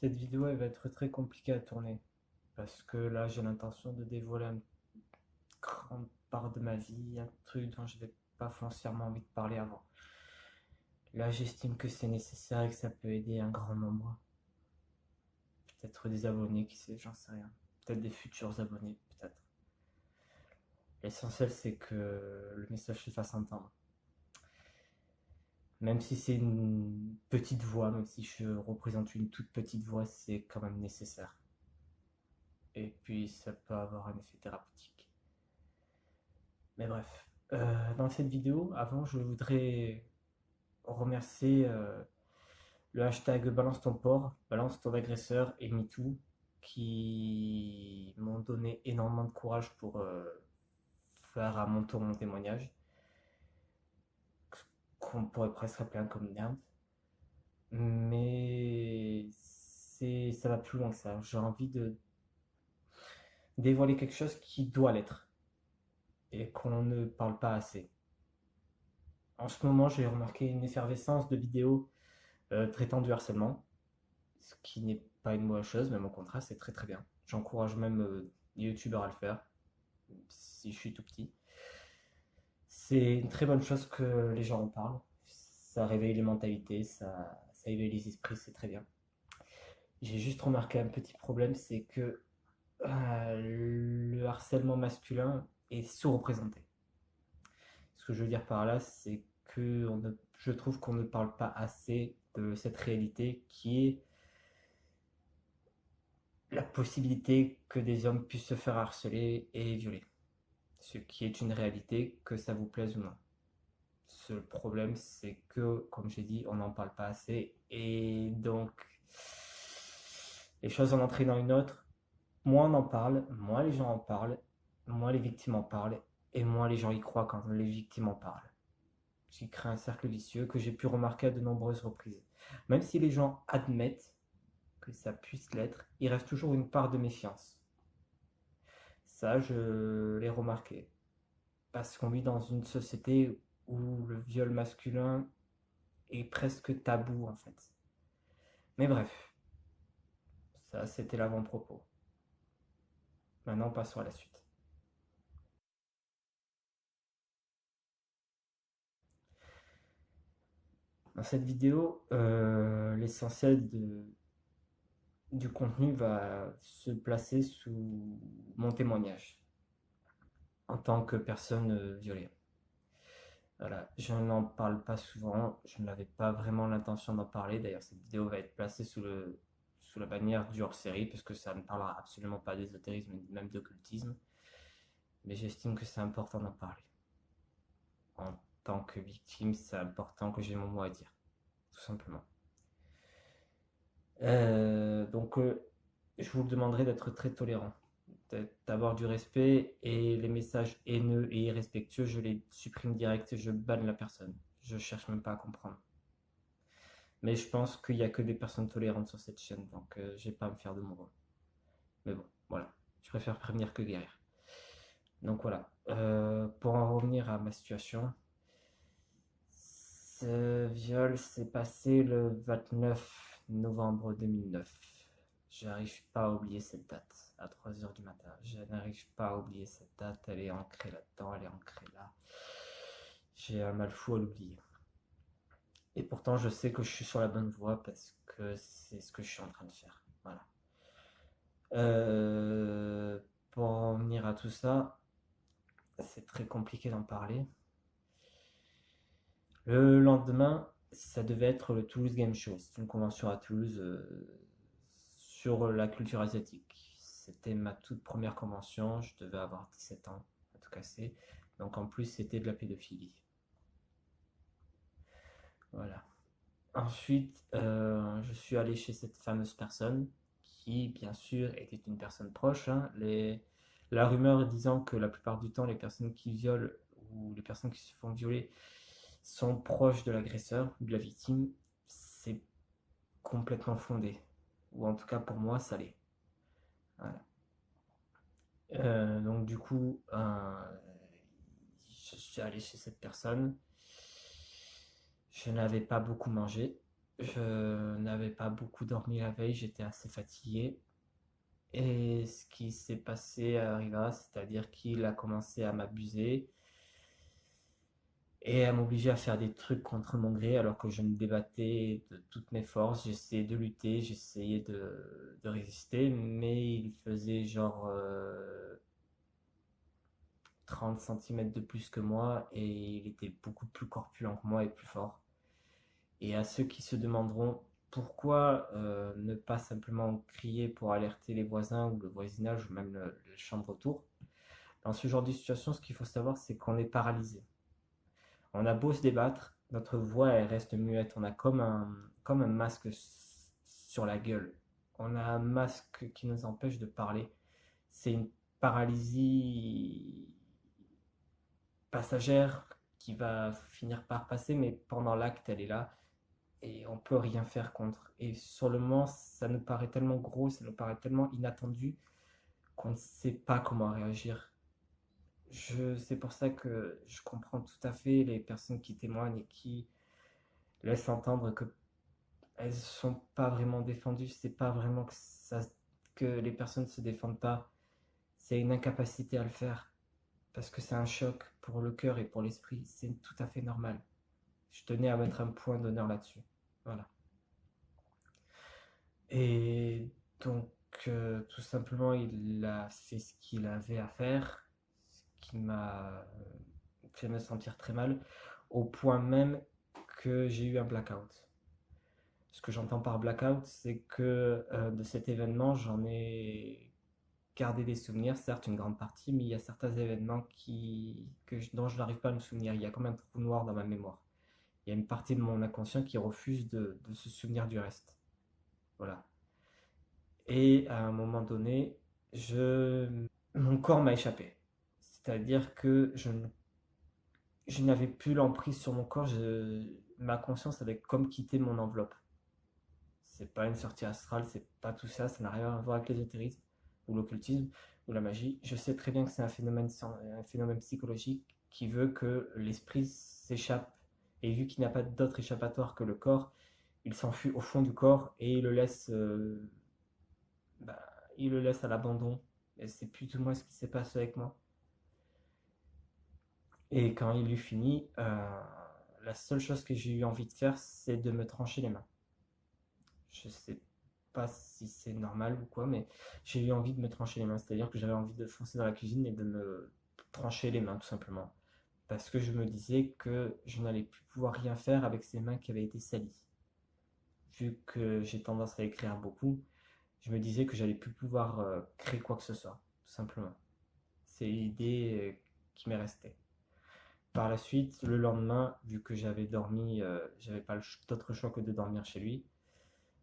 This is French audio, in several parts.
Cette vidéo, elle va être très compliquée à tourner parce que là, j'ai l'intention de dévoiler une grande part de ma vie, un truc dont je n'avais pas foncièrement envie de parler avant. Là, j'estime que c'est nécessaire et que ça peut aider un grand nombre. Peut-être des abonnés, qui sait, j'en sais rien. Peut-être des futurs abonnés, peut-être. L'essentiel, c'est que le message se fasse entendre. Même si c'est une petite voix, même si je représente une toute petite voix, c'est quand même nécessaire. Et puis, ça peut avoir un effet thérapeutique. Mais bref, dans cette vidéo, avant, je voudrais remercier le hashtag Balance ton porc, Balance ton agresseur et MeToo qui m'ont donné énormément de courage pour faire à mon tour mon témoignage, qu'on pourrait presque appeler un coming out. Mais ça va plus loin que ça. J'ai envie de dévoiler quelque chose qui doit l'être et qu'on ne parle pas assez. En ce moment, j'ai remarqué une effervescence de vidéos traitant du harcèlement, ce qui n'est pas une mauvaise chose, même au contraire, c'est très très bien. J'encourage même les youtubeurs à le faire, si je suis tout petit. C'est une très bonne chose que les gens en parlent. Ça réveille les mentalités, ça éveille les esprits, c'est très bien. J'ai juste remarqué un petit problème, c'est que le harcèlement masculin est sous-représenté. Ce que je veux dire par là, c'est que je trouve qu'on ne parle pas assez de cette réalité qui est la possibilité que des hommes puissent se faire harceler et violer. Ce qui est une réalité, que ça vous plaise ou non. Le problème, c'est que, comme j'ai dit, on n'en parle pas assez. Et donc, les choses en entraînent dans une autre. Moins on en parle, moins les gens en parlent, moins les victimes en parlent, et moins les gens y croient quand les victimes en parlent. Ce qui crée un cercle vicieux que j'ai pu remarquer à de nombreuses reprises. Même si les gens admettent que ça puisse l'être, il reste toujours une part de méfiance. Ça, je l'ai remarqué. Parce qu'on vit dans une société où le viol masculin est presque tabou, en fait. Mais bref, ça, c'était l'avant-propos. Maintenant, passons à la suite. Dans cette vidéo, l'essentiel du contenu va se placer sous mon témoignage en tant que personne violée. Voilà, je n'en parle pas souvent, je n'avais pas vraiment l'intention d'en parler. D'ailleurs, cette vidéo va être placée sous la bannière du hors-série, parce que ça ne parlera absolument pas d'ésotérisme, même d'occultisme. Mais j'estime que c'est important d'en parler. En tant que victime, c'est important que j'ai mon mot à dire, tout simplement. Je vous demanderai d'être très tolérant, d'avoir du respect, et les messages haineux et irrespectueux, je les supprime direct, je banne la personne. Je cherche même pas à comprendre. Mais je pense qu'il n'y a que des personnes tolérantes sur cette chaîne, donc j'ai pas à me faire de mon rôle. Mais bon, voilà. Je préfère prévenir que guérir. Donc voilà. Pour en revenir à ma situation, ce viol s'est passé le 29 novembre 2009. J'arrive pas à oublier cette date, à 3 heures du matin. Je n'arrive pas à oublier cette date, elle est ancrée là-dedans, elle est ancrée là. J'ai un mal fou à l'oublier. Et pourtant, je sais que je suis sur la bonne voie parce que c'est ce que je suis en train de faire. Voilà. Euh, pour en venir à tout ça, c'est très compliqué d'en parler. Le lendemain, ça devait être le Toulouse Game Show. C'est une convention à Toulouse sur la culture asiatique. C'était ma toute première convention. Je devais avoir 17 ans, à tout casser. Donc en plus, c'était de la pédophilie. Voilà. Ensuite, je suis allé chez cette fameuse personne qui, bien sûr, était une personne proche, hein. La rumeur disant que la plupart du temps, les personnes qui violent ou les personnes qui se font violer sont proches de l'agresseur ou de la victime, c'est complètement fondé. Ou en tout cas, pour moi, ça l'est. Voilà. Donc du coup, je suis allé chez cette personne. Je n'avais pas beaucoup mangé. Je n'avais pas beaucoup dormi la veille, j'étais assez fatigué. Et ce qui s'est passé arriva, c'est-à-dire qu'il a commencé à m'abuser et à m'obliger à faire des trucs contre mon gré alors que je me débattais de toutes mes forces. J'essayais de lutter, j'essayais de résister, mais il faisait genre 30 centimètres de plus que moi et il était beaucoup plus corpulent que moi et plus fort. Et à ceux qui se demanderont pourquoi ne pas simplement crier pour alerter les voisins ou le voisinage ou même les chambres autour, dans ce genre de situation, ce qu'il faut savoir, c'est qu'on est paralysé. On a beau se débattre, notre voix elle reste muette. On a comme un masque sur la gueule. On a un masque qui nous empêche de parler. C'est une paralysie passagère qui va finir par passer, mais pendant l'acte, elle est là et on peut rien faire contre. Et sur le moment, ça nous paraît tellement gros, ça nous paraît tellement inattendu qu'on ne sait pas comment réagir. C'est pour ça que je comprends tout à fait les personnes qui témoignent et qui laissent entendre que elles sont pas vraiment défendues. C'est pas vraiment que les personnes se défendent pas. C'est une incapacité à le faire parce que c'est un choc pour le cœur et pour l'esprit. C'est tout à fait normal. Je tenais à mettre un point d'honneur là-dessus. Voilà. Et donc, tout simplement, il a fait ce qu'il avait à faire, ce qui m'a fait me sentir très mal, au point même que j'ai eu un blackout. Ce que j'entends par blackout, c'est que de cet événement, j'en ai gardé des souvenirs, certes une grande partie, mais il y a certains événements dont je n'arrive pas à me souvenir. Il y a comme un trou noir dans ma mémoire. Il y a une partie de mon inconscient qui refuse de se souvenir du reste. Voilà. Et à un moment donné, mon corps m'a échappé. C'est-à-dire que je n'avais plus l'emprise sur mon corps. Ma conscience avait comme quitté mon enveloppe. C'est pas une sortie astrale, c'est pas tout ça. Ça n'a rien à voir avec l'ésotérisme ou l'occultisme ou la magie. Je sais très bien que c'est un phénomène psychologique qui veut que l'esprit s'échappe. Et vu qu'il n'a pas d'autre échappatoire que le corps, il s'enfuit au fond du corps et bah, il le laisse à l'abandon. Et c'est plus ou moins ce qui s'est passé avec moi. Et quand il eut fini, la seule chose que j'ai eu envie de faire, c'est de me trancher les mains. Je sais pas si c'est normal ou quoi, mais j'ai eu envie de me trancher les mains. C'est-à-dire que j'avais envie de foncer dans la cuisine et de me trancher les mains, tout simplement. Parce que je me disais que je n'allais plus pouvoir rien faire avec ces mains qui avaient été salies. Vu que j'ai tendance à écrire beaucoup, je me disais que j'allais plus pouvoir créer quoi que ce soit, tout simplement. C'est l'idée qui m'est restée. Par la suite, le lendemain, vu que j'avais dormi, j'avais pas d'autre choix que de dormir chez lui.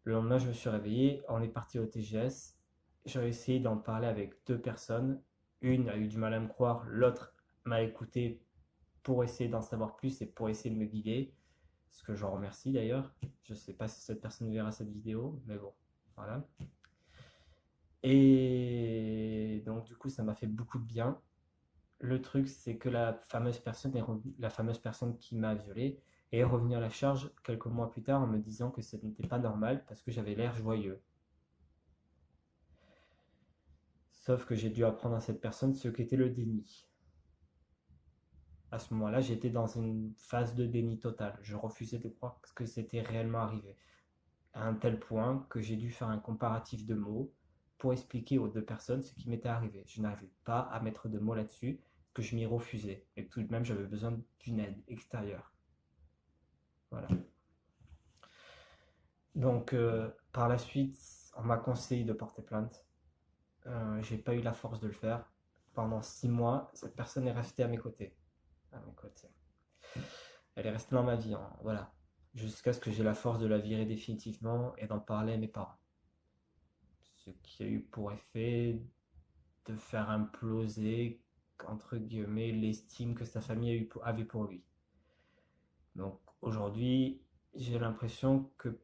Le lendemain, je me suis réveillé, on est parti au TGS. J'ai essayé d'en parler avec deux personnes. Une a eu du mal à me croire, l'autre m'a écouté pour essayer d'en savoir plus et pour essayer de me guider. Ce que j'en remercie d'ailleurs. Je sais pas si cette personne verra cette vidéo, mais bon, voilà. Et donc, du coup, ça m'a fait beaucoup de bien. Le truc, c'est que la fameuse personne qui m'a violé est revenue à la charge quelques mois plus tard en me disant que ce n'était pas normal parce que j'avais l'air joyeux. Sauf que j'ai dû apprendre à cette personne ce qu'était le déni. À ce moment-là, j'étais dans une phase de déni total. Je refusais de croire que c'était réellement arrivé. À un tel point que j'ai dû faire un comparatif de mots pour expliquer aux deux personnes ce qui m'était arrivé. Je n'arrivais pas à mettre de mots là-dessus, que je m'y refusais. Et tout de même, j'avais besoin d'une aide extérieure. Voilà. Donc, par la suite, on m'a conseillé de porter plainte. J'ai pas eu la force de le faire. Pendant 6 mois, cette personne est restée à mes côtés. À mes côtés. Elle est restée dans ma vie, hein, voilà. Jusqu'à ce que j'ai la force de la virer définitivement et d'en parler à mes parents. Ce qui a eu pour effet de faire imploser, entre guillemets, l'estime que sa famille avait pour lui. Donc aujourd'hui, j'ai l'impression que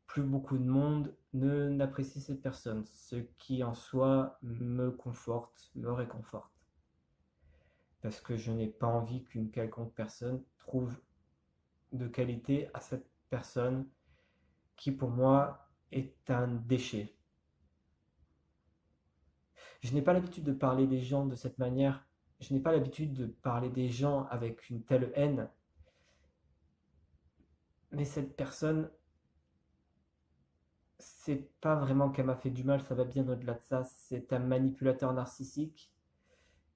plus beaucoup de monde ne n'apprécie cette personne, ce qui en soi me conforte, me réconforte. Parce que je n'ai pas envie qu'une quelconque personne trouve de qualité à cette personne qui pour moi est un déchet. Je n'ai pas l'habitude de parler des gens de cette manière, je n'ai pas l'habitude de parler des gens avec une telle haine, mais cette personne, c'est pas vraiment qu'elle m'a fait du mal, ça va bien au-delà de ça, c'est un manipulateur narcissique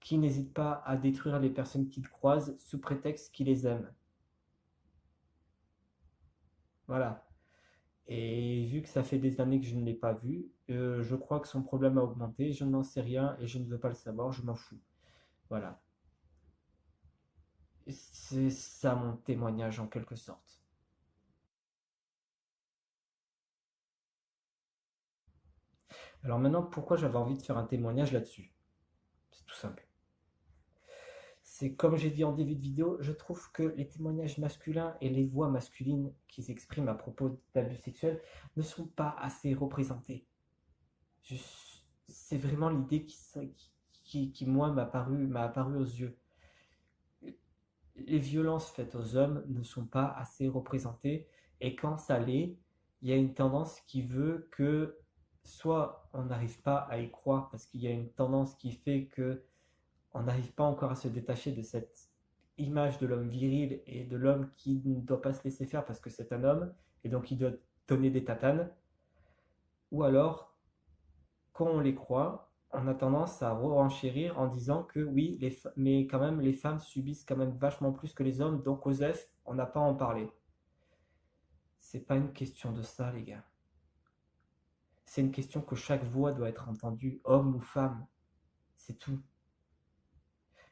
qui n'hésite pas à détruire les personnes qu'il croise sous prétexte qu'il les aime. Voilà. Et vu que ça fait des années que je ne l'ai pas vu, je crois que son problème a augmenté, je n'en sais rien et je ne veux pas le savoir, je m'en fous. Voilà. C'est ça mon témoignage en quelque sorte. Alors maintenant, pourquoi j'avais envie de faire un témoignage là-dessus? C'est tout simple. C'est comme j'ai dit en début de vidéo, je trouve que les témoignages masculins et les voix masculines qui s'expriment à propos d'abus sexuels ne sont pas assez représentés. Je- C'est vraiment l'idée qui, moi, m'a apparu aux yeux. Les violences faites aux hommes ne sont pas assez représentées et quand ça l'est, il y a une tendance qui veut que soit on n'arrive pas à y croire parce qu'il y a une tendance qui fait que on n'arrive pas encore à se détacher de cette image de l'homme viril et de l'homme qui ne doit pas se laisser faire parce que c'est un homme et donc il doit donner des tatanes, ou alors quand on les croit, on a tendance à renchérir en disant que oui, mais quand même, les femmes subissent quand même vachement plus que les hommes, donc Osef, on n'a pas à en parler. C'est pas une question de ça, les gars. C'est une question que chaque voix doit être entendue, homme ou femme. C'est tout.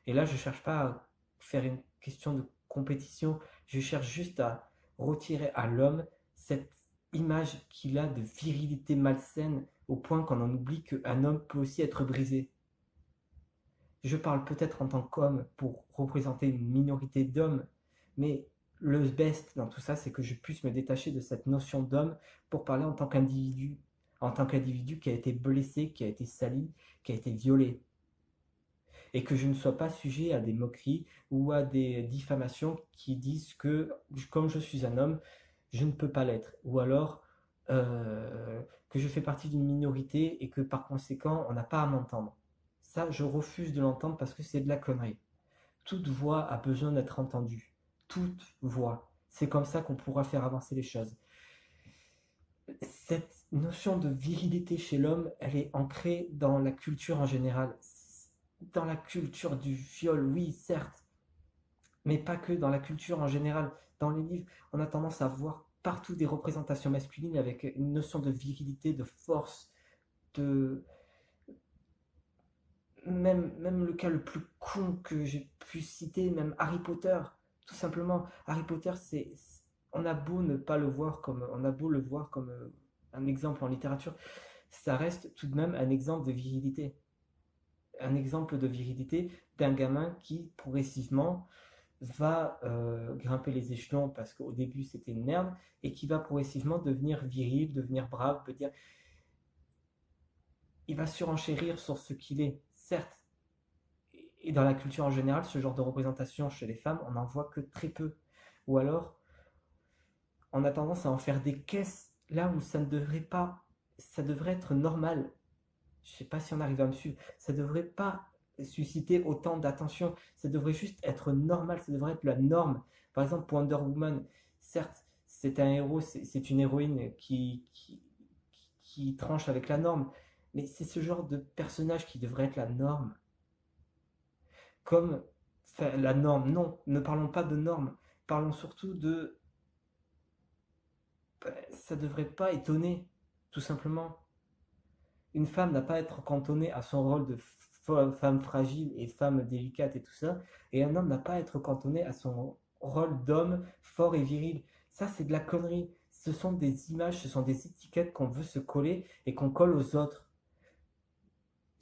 Et là, je ne cherche pas à faire une question de compétition, je cherche juste à retirer à l'homme cette image qu'il a de virilité malsaine au point qu'on en oublie qu'un homme peut aussi être brisé. Je parle peut-être en tant qu'homme pour représenter une minorité d'hommes, mais le best dans tout ça, c'est que je puisse me détacher de cette notion d'homme pour parler en tant qu'individu qui a été blessé, qui a été sali, qui a été violé, et que je ne sois pas sujet à des moqueries ou à des diffamations qui disent que comme je suis un homme, je ne peux pas l'être, ou alors que je fais partie d'une minorité et que par conséquent on n'a pas à m'entendre. Ça, je refuse de l'entendre parce que c'est de la connerie. Toute voix a besoin d'être entendue. Toute voix. C'est comme ça qu'on pourra faire avancer les choses. Cette notion de virilité chez l'homme, elle est ancrée dans la culture en général. Dans la culture du viol, oui, certes, mais pas que dans la culture en général. Dans les livres, on a tendance à voir partout des représentations masculines avec une notion de virilité, de force, de, même le cas le plus con que j'ai pu citer, même Harry Potter, tout simplement. Harry Potter, on a beau ne pas le voir comme, on a beau le voir comme un exemple en littérature, ça reste tout de même un exemple de virilité. Un exemple de virilité d'un gamin qui progressivement va grimper les échelons parce qu'au début c'était une merde et qui va progressivement devenir viril, devenir brave, peut dire il va surenchérir sur ce qu'il est, certes. Et dans la culture en général, ce genre de représentation chez les femmes, on n'en voit que très peu. Ou alors, on a tendance à en faire des caisses là où ça ne devrait pas, ça devrait être normal. Je ne sais pas si on arrive à me suivre. Ça ne devrait pas susciter autant d'attention. Ça devrait juste être normal. Ça devrait être la norme. Par exemple, pour Wonder Woman, certes, c'est un héros, c'est une héroïne qui tranche avec la norme. Mais c'est ce genre de personnage qui devrait être la norme. Comme enfin, la norme. Non, ne parlons pas de norme. Parlons surtout de... Ça ne devrait pas étonner, tout simplement. Une femme n'a pas à être cantonnée à son rôle de femme fragile et femme délicate et tout ça, et un homme n'a pas à être cantonné à son rôle d'homme fort et viril. Ça, c'est de la connerie. Ce sont des images, ce sont des étiquettes qu'on veut se coller et qu'on colle aux autres.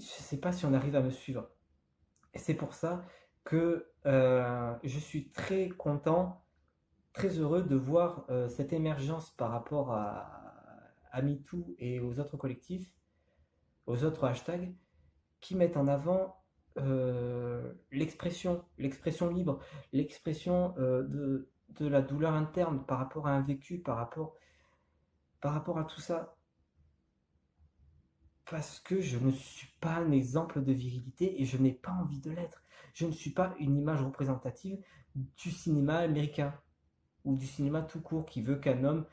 Je ne sais pas si on arrive à me suivre. Et c'est pour ça que je suis très content, très heureux de voir cette émergence par rapport à MeToo et aux autres collectifs, aux autres hashtags, qui mettent en avant l'expression libre, l'expression de la douleur interne par rapport à un vécu, par rapport à tout ça, parce que je ne suis pas un exemple de virilité et je n'ai pas envie de l'être. Je ne suis pas une image représentative du cinéma américain ou du cinéma tout court qui veut qu'un homme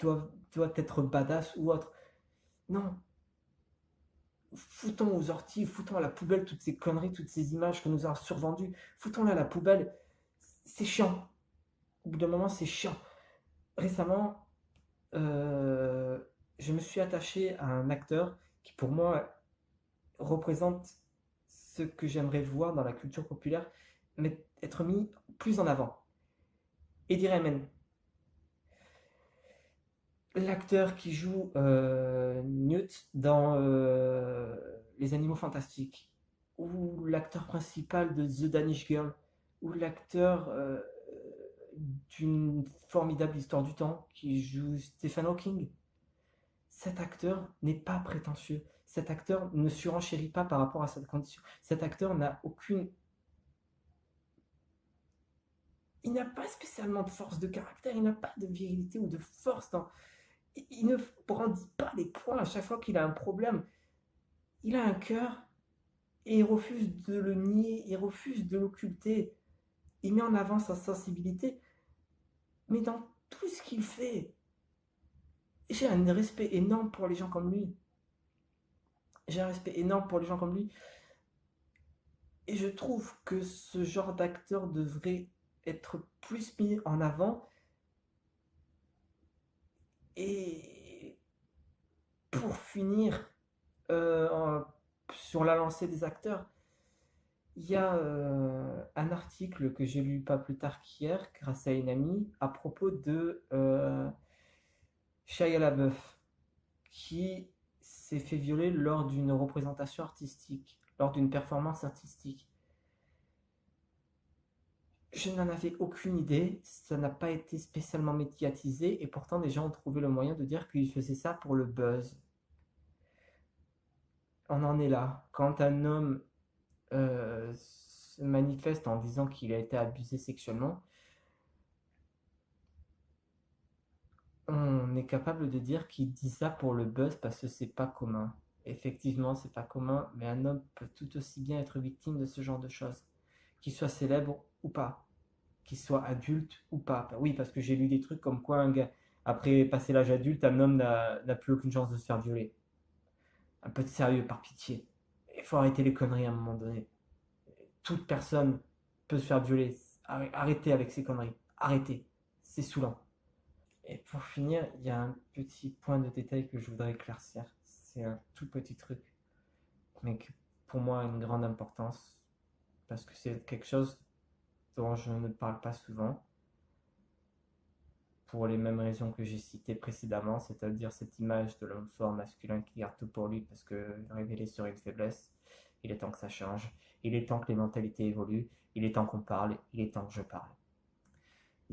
doit être badass ou autre. Non, foutons aux orties, foutons à la poubelle toutes ces conneries, toutes ces images que nous avons survendues. Foutons-les à la poubelle. C'est chiant. Au bout d'un moment, c'est chiant. Récemment, je me suis attaché à un acteur qui, pour moi, représente ce que j'aimerais voir dans la culture populaire, mais être mis plus en avant. Eddie Redmayne, l'acteur qui joue Newt dans Les Animaux Fantastiques, ou l'acteur principal de The Danish Girl, ou l'acteur d'une formidable histoire du temps qui joue Stephen Hawking. Cet acteur n'est pas prétentieux. Cet acteur ne surenchérit pas par rapport à cette condition. Cet acteur n'a aucune... Il n'a pas spécialement de force de caractère, il n'a pas de virilité ou de force dans... Il ne brandit pas les poings à chaque fois qu'il a un problème. Il a un cœur et il refuse de le nier, il refuse de l'occulter. Il met en avant sa sensibilité, mais dans tout ce qu'il fait, j'ai un respect énorme pour les gens comme lui. J'ai un respect énorme pour les gens comme lui. Et je trouve que ce genre d'acteur devrait être plus mis en avant. Et pour finir, sur la lancée des acteurs, il y a un article que j'ai lu pas plus tard qu'hier, grâce à une amie, à propos de Shia LaBeouf, qui s'est fait violer lors d'une représentation artistique, lors d'une performance artistique. Je n'en avais aucune idée, ça n'a pas été spécialement médiatisé, et pourtant des gens ont trouvé le moyen de dire qu'il faisait ça pour le buzz. On en est là. Quand un homme se manifeste en disant qu'il a été abusé sexuellement, on est capable de dire qu'il dit ça pour le buzz parce que c'est pas commun. Effectivement, c'est pas commun, mais un homme peut tout aussi bien être victime de ce genre de choses, qu'il soit célèbre ou pas, qu'il soit adulte ou pas. Oui, parce que j'ai lu des trucs comme quoi un gars, après passer l'âge adulte, un homme n'a plus aucune chance de se faire violer. Un peu de sérieux, par pitié. Il faut arrêter les conneries à un moment donné. Toute personne peut se faire violer. Arrêtez avec ces conneries. Arrêtez. C'est saoulant. Et pour finir, il y a un petit point de détail que je voudrais éclaircir. C'est un tout petit truc, mais qui pour moi a une grande importance, parce que c'est quelque chose dont je ne parle pas souvent, pour les mêmes raisons que j'ai citées précédemment, c'est-à-dire cette image de l'homme fort masculin qui garde tout pour lui parce que révélé serait une faiblesse. Il est temps que ça change, il est temps que les mentalités évoluent, il est temps qu'on parle, il est temps que je parle.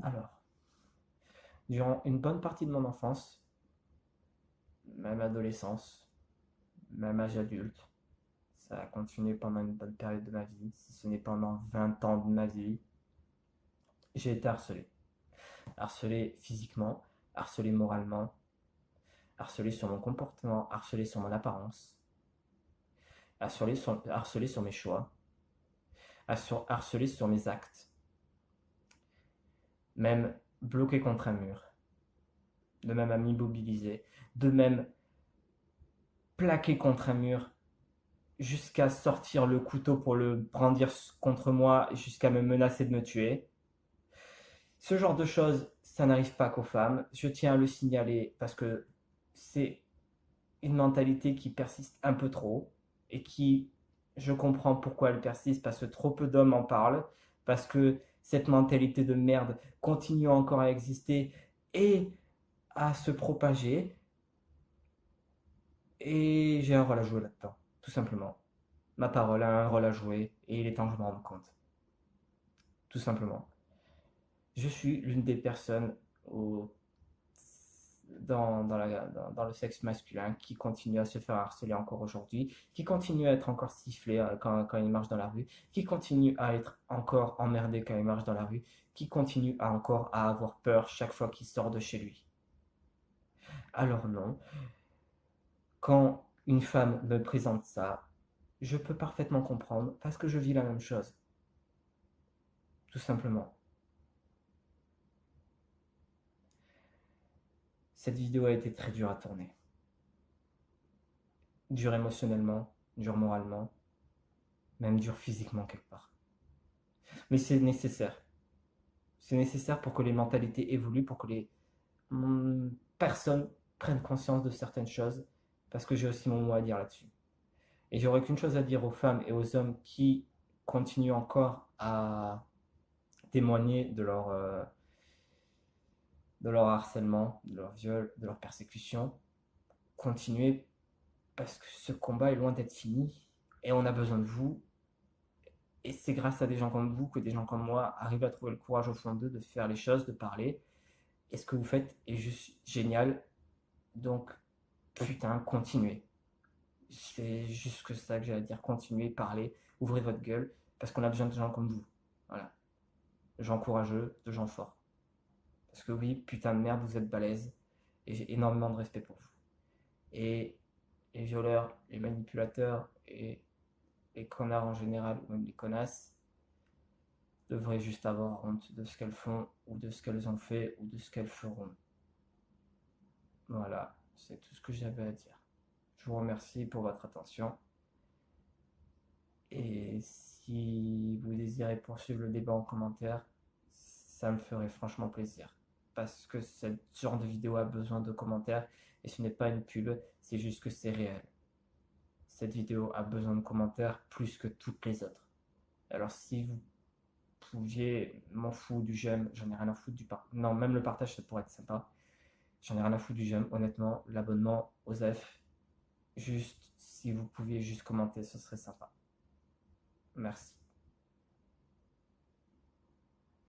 Alors, durant une bonne partie de mon enfance, même adolescence, même âge adulte, ça a continué pendant une bonne période de ma vie, si ce n'est pendant 20 ans de ma vie, j'ai été harcelé. Harcelé physiquement, harcelé moralement, harcelé sur mon comportement, harcelé sur mon apparence, harcelé sur mes choix, harcelé sur mes actes, même bloqué contre un mur, de même à m'immobiliser, de même plaqué contre un mur jusqu'à sortir le couteau pour le brandir contre moi, jusqu'à me menacer de me tuer. Ce genre de choses, ça n'arrive pas qu'aux femmes. Je tiens à le signaler parce que c'est une mentalité qui persiste un peu trop et qui, je comprends pourquoi elle persiste parce que trop peu d'hommes en parlent, parce que cette mentalité de merde continue encore à exister et à se propager. Et j'ai un rôle à jouer là-dedans, tout simplement. Ma parole a un rôle à jouer et il est temps que je m'en rende compte. Tout simplement. Je suis l'une des personnes au dans le sexe masculin qui continue à se faire harceler encore aujourd'hui, qui continue à être encore sifflé quand il marche dans la rue, qui continue à être encore emmerdé quand il marche dans la rue, qui continue à encore à avoir peur chaque fois qu'il sort de chez lui. Alors non. Quand une femme me présente ça, je peux parfaitement comprendre parce que je vis la même chose, tout simplement. Cette vidéo a été très dure à tourner. Dure émotionnellement, dure moralement, même dure physiquement quelque part. Mais c'est nécessaire. C'est nécessaire pour que les mentalités évoluent, pour que les personnes prennent conscience de certaines choses, parce que j'ai aussi mon mot à dire là-dessus. Et j'aurais qu'une chose à dire aux femmes et aux hommes qui continuent encore à témoigner de leur harcèlement, de leur viol, de leur persécution. Continuez parce que ce combat est loin d'être fini et on a besoin de vous. Et c'est grâce à des gens comme vous que des gens comme moi arrivent à trouver le courage au fond d'eux de faire les choses, de parler. Et ce que vous faites est juste génial. Donc, putain, continuez. C'est juste que ça que j'ai à dire. Continuez, parlez, ouvrez votre gueule, parce qu'on a besoin de gens comme vous. Voilà. De gens courageux, de gens forts. Parce que oui, putain de merde, vous êtes balèze. Et j'ai énormément de respect pour vous. Et les violeurs, les manipulateurs et les connards en général, ou même les connasses, devraient juste avoir honte de ce qu'elles font, ou de ce qu'elles ont fait, ou de ce qu'elles feront. Voilà, c'est tout ce que j'avais à dire. Je vous remercie pour votre attention. Et si vous désirez poursuivre le débat en commentaire, ça me ferait franchement plaisir. Parce que ce genre de vidéo a besoin de commentaires. Et ce n'est pas une pub, c'est juste que c'est réel. Cette vidéo a besoin de commentaires plus que toutes les autres. Alors si vous pouviez, m'en fous du j'aime, j'en ai rien à foutre du partage. Non, même le partage, ça pourrait être sympa. J'en ai rien à foutre du j'aime, honnêtement. L'abonnement, Osef, juste si vous pouviez juste commenter, ce serait sympa. Merci.